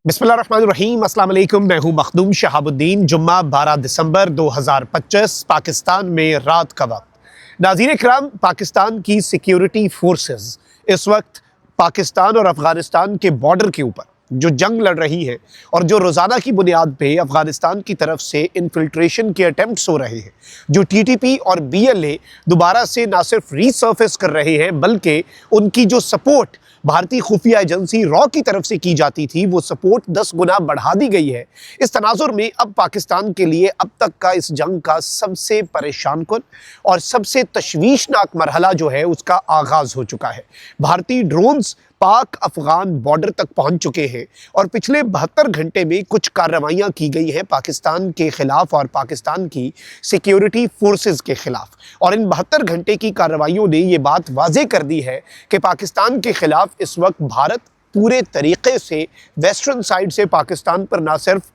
बिस्मिल्लाहिर्रहमानिर्रहीम, अस्सलाम वालेकुम। मैं हूँ मखदूम शहाबुद्दीन। जुम्मा 12 दिसंबर 2025 पाकिस्तान में रात का वक्त। नाज़रीन इकराम, पाकिस्तान की सिक्योरिटी फोर्सेस इस वक्त पाकिस्तान और अफ़गानिस्तान के बॉर्डर के ऊपर जो जंग लड़ रही है और जो रोज़ाना की बुनियाद पे अफ़गानिस्तान की तरफ से इन्फिल्ट्रेशन के अटैम्प्ट्स हो रहे हैं, जो टीटीपी और बीएलए दोबारा से ना सिर्फ रीसर्फेस कर रहे हैं बल्कि उनकी जो सपोर्ट भारतीय खुफिया एजेंसी रॉ की तरफ से की जाती थी वो सपोर्ट 10 गुना बढ़ा दी गई है। इस तनाजुर में अब पाकिस्तान के लिए अब तक का इस जंग का सबसे परेशान कुन और सबसे तशवीशनाक मरहला जो है उसका आगाज़ हो चुका है। भारतीय ड्रोन्स पाक अफगान बॉर्डर तक पहुंच चुके हैं और पिछले 72 घंटे में कुछ कार्रवाइयां की गई हैं पाकिस्तान के खिलाफ और पाकिस्तान की सिक्योरिटी फोर्सेस के खिलाफ। और इन 72 घंटे की कार्रवाइयों ने ये बात वाज़ेह कर दी है कि पाकिस्तान के खिलाफ इस वक्त भारत पूरे तरीके से वेस्टर्न साइड से पाकिस्तान पर ना सिर्फ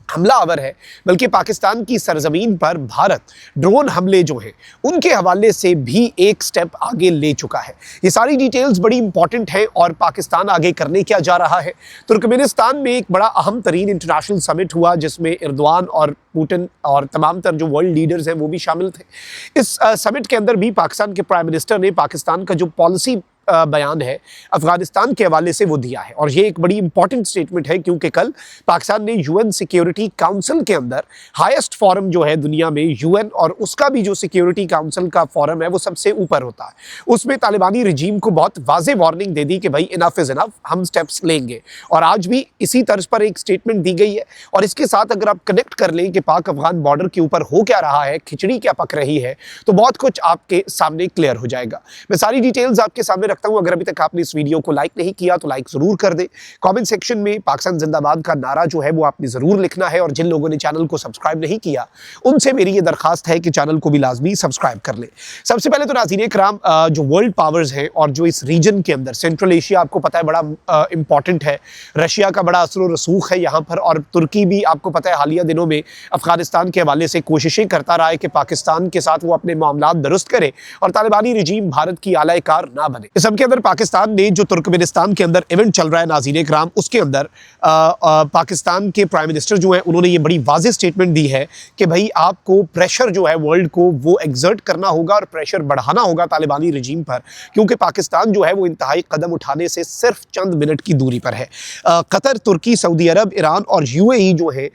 हमला आवर है बल्कि पाकिस्तान की सरजमीन पर भारत ड्रोन हमले जो हैं उनके हवाले से भी एक स्टेप आगे ले चुका है। ये सारी डिटेल्स बड़ी इंपॉर्टेंट हैं और पाकिस्तान आगे करने क्या जा रहा है। तुर्कमेनिस्तान में एक बड़ा अहम तरीन इंटरनेशनल समिट हुआ जिसमें एर्दोआन और पुतिन और तमाम तर जो वर्ल्ड लीडर्स हैं वो भी शामिल थे। इस समिट के अंदर भी पाकिस्तान के प्राइम मिनिस्टर ने पाकिस्तान का जो पॉलिसी बयान है अफगानिस्तान के हवाले से वो दिया है और ये एक बड़ी इंपॉर्टेंट स्टेटमेंट है क्योंकि कल पाकिस्तान ने यूएन सिक्योरिटी काउंसिल के अंदर हाईएस्ट फोरम जो है दुनिया में यूएन और उसका भी जो सिक्योरिटी काउंसिल का फोरम है वो सबसे ऊपर होता है, उसमें तालिबानी रजीम को बहुत वाज़ेह वार्निंग दे दी कि भाई इनफ इज़ इनफ, हम स्टेप्स लेंगे। और आज भी इसी तर्ज पर एक स्टेटमेंट दी गई है। और इसके साथ अगर आप कनेक्ट कर लें कि पाक अफगान बॉर्डर के ऊपर हो क्या रहा है, खिचड़ी क्या पक रही है, तो बहुत कुछ आपके सामने क्लियर हो जाएगा। मैं सारी डिटेल्स आपके सामने रखता हूं। अगर अभी तक आपने इस वीडियो को लाइक नहीं किया तो लाइक जरूर कर दें। कमेंट सेक्शन में पाकिस्तान जिंदाबाद का नारा जो है वो आपने जरूर लिखना है और जिन लोगों ने चैनल को सब्सक्राइब नहीं किया उनसे मेरी ये दरखास्त है कि चैनल को भी लाजमी सब्सक्राइब कर ले। सबसे पहले तो नाज़रीन इकराम, जो वर्ल्ड पावर्स हैं और जो इस रीजन के अंदर सेंट्रल एशिया आपको पता है बड़ा इंपॉर्टेंट है, रशिया का बड़ा असर रसूख है यहाँ पर और तुर्की भी आपको पता है हालिया दिनों में अफगानिस्तान के हवाले से कोशिशें करता रहा है कि पाकिस्तान के साथ वो अपने मामलात दुरुस्त करे और तालिबानी रजीम भारत की आलाकार ना बने। इस सबके अंदर पाकिस्तान ने जो तुर्कमेनिस्तान के अंदर इवेंट चल रहा है नाज़रीन इकराम, उसके अंदर पाकिस्तान के प्राइम मिनिस्टर जो हैं उन्होंने ये बड़ी वाज़ेह स्टेटमेंट दी है कि भाई आपको प्रेशर जो है वर्ल्ड को वो एग्जर्ट करना होगा और प्रेशर बढ़ाना होगा तालिबानी रजीम पर, क्योंकि पाकिस्तान जो है वो इंतहाई कदम उठाने से सिर्फ चंद मिनट की दूरी पर है। कतर, तुर्की, सऊदी अरब, ईरान और यूएई जो है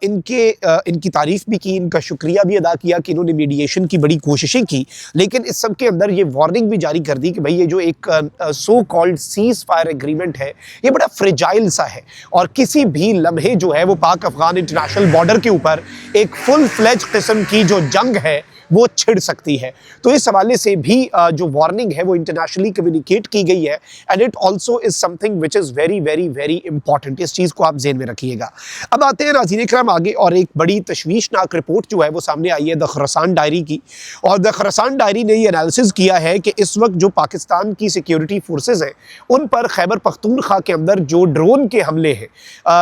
इनकी तारीफ भी की, इनका शुक्रिया भी अदा किया कि इन्होंने मीडिएशन की बड़ी कोशिशें की, लेकिन इस सब के अंदर ये वार्निंग भी जारी कर दी कि भाई ये जो एक so called cease fire agreement है ये बड़ा फ्रेजाइल सा है और किसी भी लम्हे जो है वो पाक अफगान इंटरनेशनल बॉर्डर के ऊपर एक फुल फ्लेज किस्म की जो जंग है वो छिड़ सकती है। तो इस हवाले से भी जो वार्निंग है वो इंटरनेशनली कम्युनिकेट की गई है and it also is something which is very very very important. इस चीज़ को आप ज़हन में रखिएगा। अब आते हैं नाज़रीन इकराम आगे और एक बड़ी तशवीशनाक रिपोर्ट जो है वो सामने आई है द खरसान डायरी की। और द खरसान डायरी ने ये एनालिसिस किया है कि इस वक्त जो पाकिस्तान की सिक्योरिटी फोर्सेज हैं उन पर खैबर पख्तूनख्वा के अंदर जो ड्रोन के हमले हैं,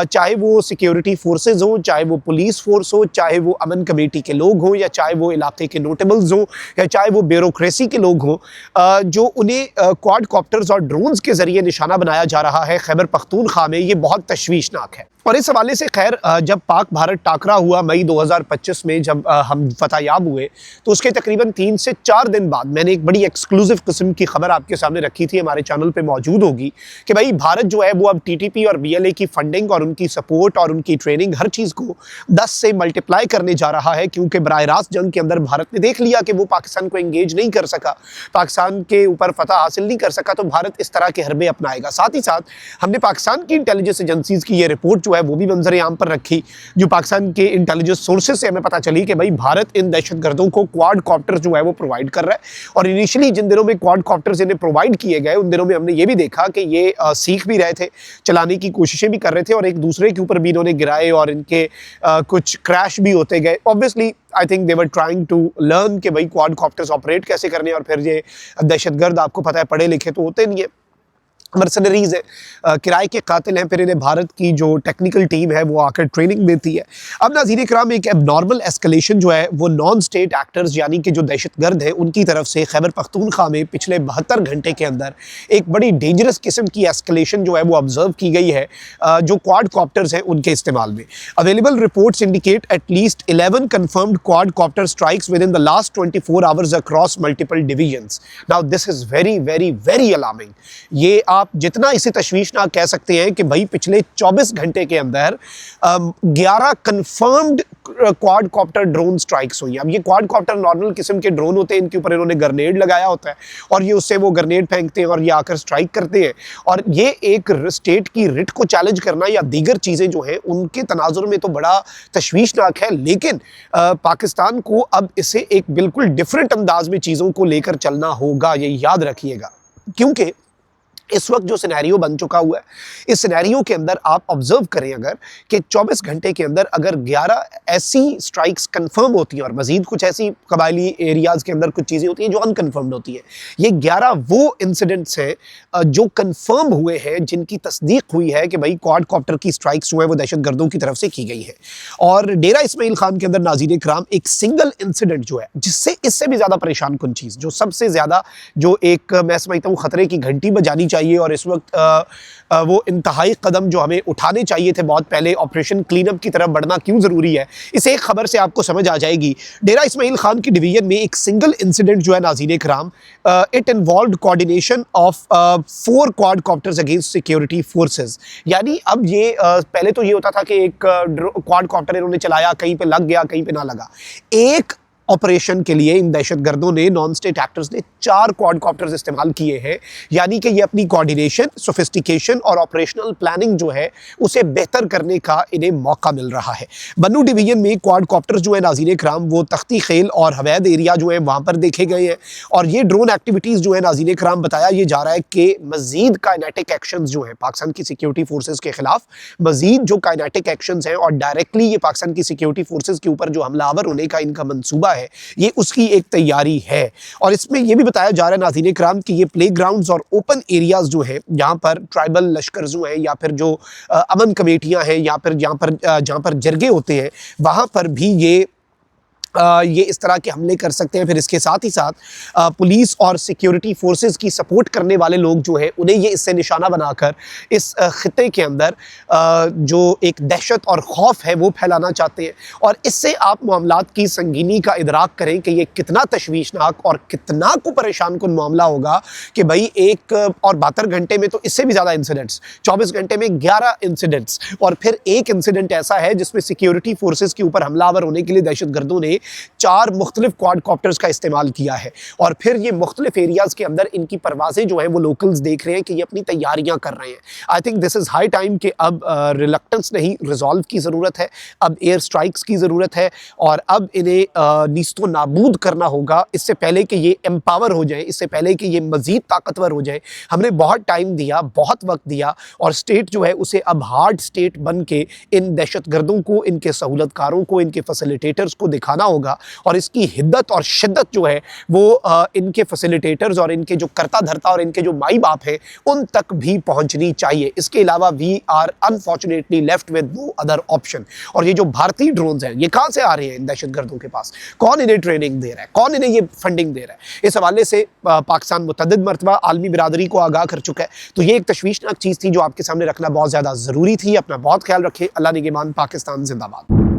चाहे वो सिक्योरिटी फोर्सेज हों, चाहे वो पुलिस फोर्स हो, चाहे वो अमन कमेटी के लोग हों या चाहे वो इलाके के नोटेबल्स हो या चाहे वो ब्यूरोक्रेसी के लोग हों, जो उन्हें क्वाड कॉप्टर्स और ड्रोन्स के जरिए निशाना बनाया जा रहा है खैबर पख्तूनख्वा में, ये बहुत तशवीशनाक है। और इस हवाले से खैर जब पाक भारत टाकरा हुआ मई 2025 में, जब हम फतहयाब हुए तो उसके तकरीबन 3 से 4 दिन बाद मैंने एक बड़ी एक्सक्लूसिव किस्म की खबर आपके सामने रखी थी, हमारे चैनल पे मौजूद होगी, कि भाई भारत जो है वो अब टीटीपी और बीएलए की फंडिंग और उनकी सपोर्ट और उनकी ट्रेनिंग हर चीज़ को 10 से मल्टीप्लाई करने जा रहा है, क्योंकि बराह रास्त जंग के अंदर भारत ने देख लिया कि वो पाकिस्तान को एंगेज नहीं कर सका, पाकिस्तान के ऊपर फतह हासिल नहीं कर सका, तो भारत इस तरह के हरबे अपनाएगा। साथ ही साथ हमने पाकिस्तान की इंटेलिजेंस एजेंसीज की ये रिपोर्ट जो है वो भी मंजर आम पर रखी, जो पाकिस्तान के इंटेलिजेंस सोर्सेज से हमें पता चली कि भाई भारत इन दहशतगर्दों को क्वाड कॉप्टर जो है वो प्रोवाइड कर रहा है। और इनिशियली जिन दिनों में क्वाड कॉप्टर्स इन्हें प्रोवाइड किए गए उन दिनों में हमने ये भी देखा कि ये सीख भी रहे थे, चलाने की कोशिशें भी कर रहे थे और एक दूसरे के ऊपर भी इन्होंने गिराए और इनके कुछ क्रैश भी होते गए। Obviously I think they were trying to learn कि भाई क्वाड कॉप्टर्स ऑपरेट कैसे करने, और फिर ये दहशतगर्द आपको पता है पढ़े लिखे तो होते नहीं है, मर्सनरीज हैं, किराए के कातिल हैं, फिर इन्हें भारत की जो टेक्निकल टीम है वो आकर ट्रेनिंग देती है। अब नाज़रीन इकराम, एक एबनॉर्मल एस्केलेशन जो है वो नॉन स्टेट एक्टर्स यानी कि जो दहशतगर्द हैं उनकी तरफ से खैबर पख्तूनख्वा में पिछले 72 घंटे के अंदर एक बड़ी डेंजरस किस्म की एस्केलेशन जो है वो ऑब्जर्व की गई है जो क्वाड कॉप्टर्स हैं उनके इस्तेमाल में। Available reports indicate at least 11 confirmed quadcopter strikes within the last 24 hours across multiple divisions. Now this is very very very alarming. ये आप जितना इसे तशवीशनाक कह सकते हैं कि भाई पिछले 24 घंटे के अंदर 11 confirmed quad copter drone strikes हुई। अब ये क्वाड कॉप्टर नॉर्मल किस्म के ड्रोन होते हैं, इनके ऊपर इन्होंने ग्रेनेड लगाया होता है और ये उससे वो ग्रेनेड फेंकते हैं और ये आकर स्ट्राइक करते हैं। और ये एक स्टेट की रिट को चैलेंज करना या दीगर चीज़ें जो हैं उनके तनाजुर में तो बड़ा तशवीशनाक है, लेकिन पाकिस्तान को अब इसे एक बिल्कुल डिफरेंट अंदाज में चीज़ों को लेकर चलना होगा, ये याद रखिएगा। क्योंकि इस वक्त जो सिनेरियो बन चुका हुआ है, इस सिनेरियो के अंदर आप ऑब्जर्व करें अगर कि 24 घंटे के अंदर अगर 11 ऐसी स्ट्राइक्स कंफर्म होती हैं और मजीद कुछ ऐसी कबायली एरियाज़ के अंदर कुछ चीज़ें होती हैं जो अनकन्फर्म्ड होती हैं, ये 11 वो इंसिडेंट्स हैं जो कंफर्म हुए हैं, जिनकी तस्दीक हुई है कि भाई क्वाड कॉप्टर की स्ट्राइक्स जो है वो दहशतगर्दों की तरफ से की गई है। और डेरा इस्माइल खान के अंदर नाज़रीन इकराम एक सिंगल इंसिडेंट जो है, जिससे इससे भी ज़्यादा परेशान कुन चीज़, जो सबसे ज़्यादा जो एक मैं समझता हूँ ख़तरे की घंटी बजानी चाहिए और इस वक्त वो इंतहाई कदम जो हमें उठाने चाहिए थे बहुत पहले, ऑपरेशन क्लीनअप की तरफ बढ़ना क्यों ज़रूरी है, इस एक खबर से आपको समझ आ जाएगी। डेरा इस्माइल खान की डिवीजन में एक सिंगल इंसिडेंट जो है नाज़रीन इकराम, it involved coordination of 4 quad copters against security forces. यानी अब ये पहले तो ये होता था कि एक क्वाड कॉप्टर इन्होंने चलाया, कहीं पे लग गया कहीं पे ना लगा। एक ऑपरेशन के लिए इन दहशतगर्दों ने, नॉन स्टेट एक्टर्स ने 4 क्वाडकॉप्टर्स इस्तेमाल किए हैं। यानी कि ये अपनी कोऑर्डिनेशन, सोफिस्टिकेशन और ऑपरेशनल प्लानिंग जो है उसे बेहतर करने का इन्हें मौका मिल रहा है। बन्नू डिवीजन में क्वाडकॉप्टर्स जो है नाज़रीन इकराम वो तख्ती खेल और हवैद एरिया जो है वहाँ पर देखे गए हैं। और ये ड्रोन एक्टिविटीज़ जो है नाज़रीन इकराम बताया ये जा रहा है कि मज़ीद काइनेटिक एक्शन जो है पाकिस्तान की सिक्योरिटी फोर्सेज के खिलाफ, मज़ीद जो काइनेटिक एक्शन हैं और डायरेक्टली ये पाकिस्तान की सिक्योरिटी फोर्सेज के ऊपर जो हमलावर होने का इनका मनसूबा है, ये उसकी एक तैयारी है। और इसमें यह भी बताया जा रहा है नाज़रीन इकराम कि ये प्लेग्राउंड्स और ओपन एरियाज जो हैं, यहाँ पर ट्राइबल लश्कर जो हैं या फिर जो अमन कमेटियाँ हैं या फिर जहाँ पर जरगे होते हैं, वहाँ पर भी ये इस तरह के हमले कर सकते हैं। फिर इसके साथ ही साथ पुलिस और सिक्योरिटी फोर्सेस की सपोर्ट करने वाले लोग जो हैं उन्हें ये इससे निशाना बनाकर इस खित्ते के अंदर जो एक दहशत और खौफ है वो फैलाना चाहते हैं। और इससे आप मामलात की संगीनी का इदराक करें कि ये कितना तशवीशनाक और कितना को परेशान कुन मामला होगा कि भाई एक और 72 घंटे में तो इससे भी ज़्यादा इंसिडेंट्स, 24 घंटे में 11 इंसिडेंट्स, और फिर एक इंसिडेंट ऐसा है जिसमें सिक्योरिटी फोर्सेस के ऊपर हमलावर होने के लिए दहशतगर्दों ने 4 मुख्तलिफ क्वाडकॉप्टर्स का इस्तेमाल किया है। और फिर ये मुख्तलिफ एरियाज़ के अंदर इनकी परवाज़ें जो हैं वो लोकल्स देख रहे हैं कि ये अपनी तैयारियां कर रहे हैं। I think this is high time कि अब रिलक्टेंस नहीं, रिजॉल्व की ज़रूरत है, अब एयर स्ट्राइक्स की ज़रूरत है और अब इन्हें नीस्तो नाबूद करना होगा। इससे पहले कि ये एम्पावर हो जाए, इससे पहले कि ये मज़ीद ताकतवर हो जाए, हमने बहुत टाइम दिया, बहुत वक्त दिया और स्टेट जो है उसे अब हार्ड स्टेट बन के इन दहशतगर्दों को, इनके सहूलतकारों को, इनके फैसिलिटेटर्स को दिखाना होगा। और इसकी हिद्दत और शिद्दत जो है वो इनके फैसिलिटेटर्स और इनके जो करता धरता और इनके जो माई बाप हैं उन तक भी पहुंचनी चाहिए। इसके अलावा we are unfortunately left with no other option. और ये जो भारतीय ड्रोन्स हैं ये कहाँ से आ रहे हैं इन दहशतगर्दों के पास? कौन इन्हें ट्रेनिंग दे रहा है? कौन इन्हें ये फंडिंग दे रहा है? इस हवाले से पाकिस्तान मुतअद्दिद मरतबा आलमी बिरादरी को आगाह कर चुका है। तो ये एक तशवीशनाक चीज़ थी जो आपके सामने रखना बहुत ज़्यादा ज़रूरी थी। अपना बहुत ख्याल रखें। अल्लाह निगहबान। पाकिस्तान जिंदाबाद।